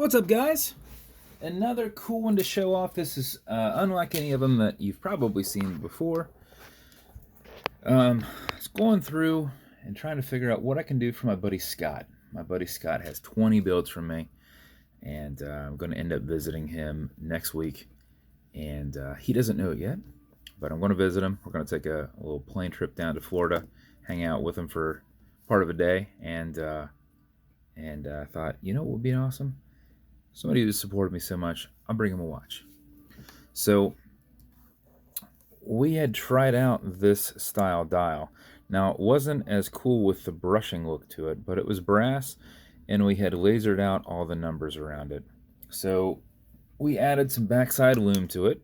What's up, guys? Another cool one to show off. This is unlike any of them that you've probably seen before. It's going through and trying to figure out what I can do for my buddy Scott. My buddy Scott has 20 builds from me, and I'm going to end up visiting him next week. And he doesn't know it yet, but I'm going to visit him. We're going to take a little plane trip down to Florida, hang out with him for part of a day, and I thought, you know what would be awesome? Somebody who supported me so much, I'll bring him a watch. So we had tried out this style dial. Now, it wasn't as cool with the brushing look to it, but it was brass, and we had lasered out all the numbers around it. So we added some backside lume to it,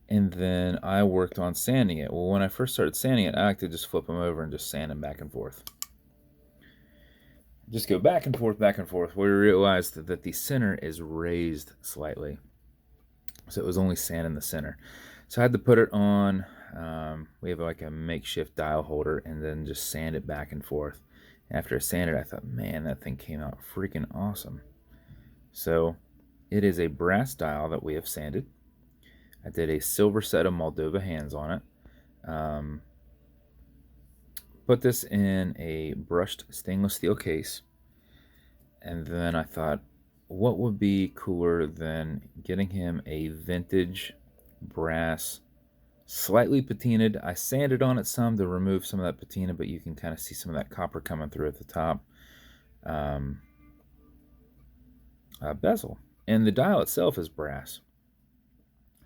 and then I worked on sanding it. Well, when I first started sanding it, I like to just flip them over and just sand them back and forth. Just go back and forth, back and forth. We realized that the center is raised slightly, so it was only sand in the center. So I had to put it on, we have like a makeshift dial holder, and then just sand it back and forth. After I sanded it, I thought, man, that thing came out freaking awesome. So it is a brass dial that we have sanded. I did a silver set of Moldova hands on it. Put this in a brushed stainless steel case, and then I thought, what would be cooler than getting him a vintage brass, slightly patinaed. I sanded on it some to remove some of that patina, but you can kind of see some of that copper coming through at the top. Bezel, and the dial itself is brass,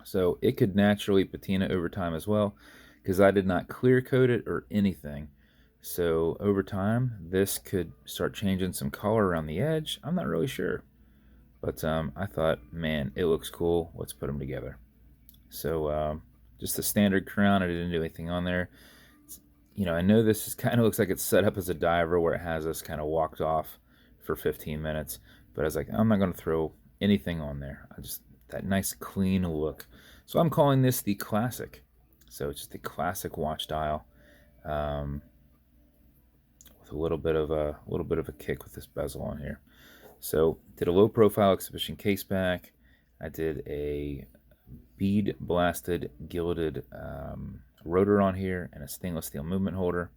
so it could naturally patina over time as well, because I did not clear coat it or anything. So over time, this could start changing some color around the edge. I'm not really sure. But I thought, man, it looks cool. Let's put them together. So just the standard crown. I didn't do anything on there. I know this is kind of looks like it's set up as a diver where it has us kind of walked off for 15 minutes. But I was like, I'm not going to throw anything on there. That nice clean look. So I'm calling this the Classic. So it's just the classic watch dial. A little bit of a kick with this bezel on here. So did a low profile exhibition caseback. I did a bead blasted gilded rotor on here and a stainless steel movement holder.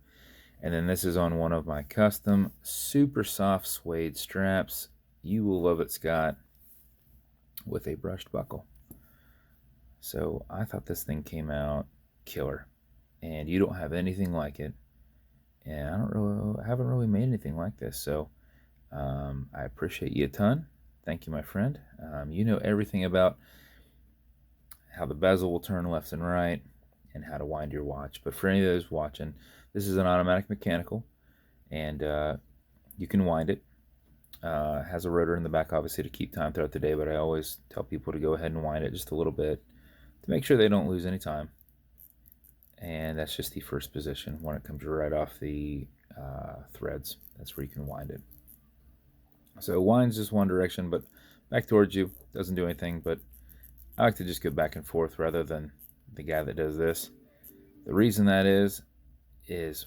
And then this is on one of my custom super soft suede straps. You will love it, Scott, with a brushed buckle. So I thought this thing came out killer, and you don't have anything like it. And I haven't really made anything like this, so I appreciate you a ton. Thank you, my friend. You know everything about how the bezel will turn left and right and how to wind your watch. But for any of those watching, this is an automatic mechanical, and you can wind it. Has a rotor in the back, obviously, to keep time throughout the day, but I always tell people to go ahead and wind it just a little bit to make sure they don't lose any time. And that's just the first position when it comes right off the threads. That's where you can wind it. So winds just one direction, but back towards you. Doesn't do anything, but I like to just go back and forth rather than the guy that does this. The reason that is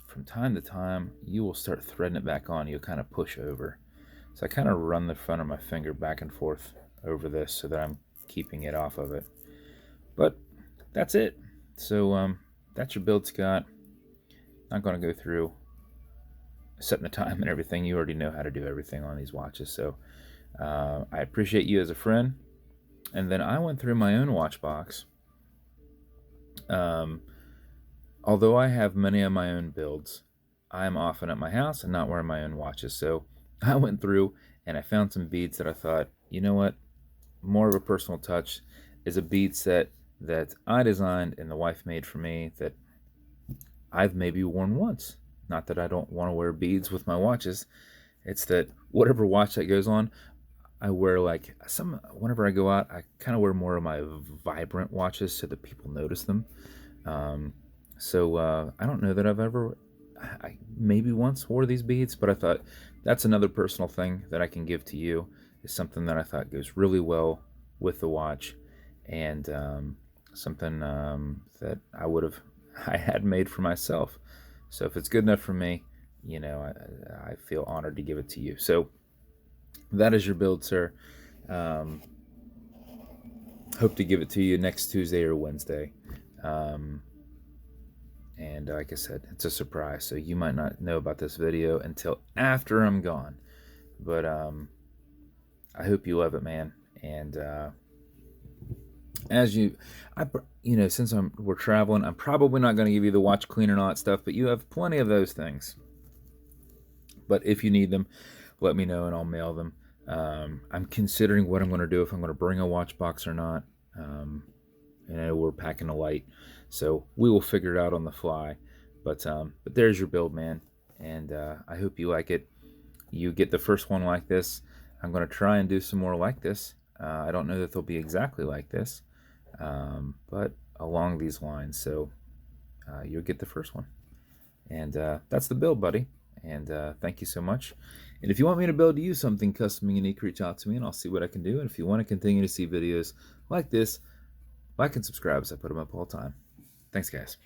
from time to time, you will start threading it back on. You'll kind of push over. So I kind of run the front of my finger back and forth over this so that I'm keeping it off of it. But that's it. So that's your build, Scott. Not going to go through setting the time and everything. You already know how to do everything on these watches. So I appreciate you as a friend. And then I went through my own watch box. Although I have many of my own builds, I'm often at my house and not wearing my own watches. So I went through and I found some beads that I thought, you know what, more of a personal touch is a bead set that I designed and the wife made for me that I've maybe worn once. Not that I don't want to wear beads with my watches. It's that whatever watch that goes on, I wear whenever I go out, I kind of wear more of my vibrant watches so that people notice them. So I don't know that I maybe once wore these beads, but I thought that's another personal thing that I can give to you. Is something that I thought goes really well with the watch, and something that I had made for myself. So if it's good enough for me, I feel honored to give it to you. So that is your build, sir. Um, Hope to give it to you next Tuesday or Wednesday. Um, and like I said, it's a surprise, so you might not know about this video until after I'm gone. But I hope you love it, man. And as you, since we're traveling, I'm probably not going to give you the watch cleaner and all that stuff, but you have plenty of those things. But if you need them, let me know and I'll mail them. I'm considering what I'm going to do, if I'm going to bring a watch box or not. We're packing a light, so we will figure it out on the fly. But there's your build, man, and I hope you like it. You get the first one like this. I'm going to try and do some more like this. I don't know that they'll be exactly like this, but along these lines. So you'll get the first one. And that's the build, buddy. And thank you so much. And if you want me to build you something custom and unique, reach out to me and I'll see what I can do. And if you want to continue to see videos like this, like and subscribe, as I put them up all the time. Thanks, guys.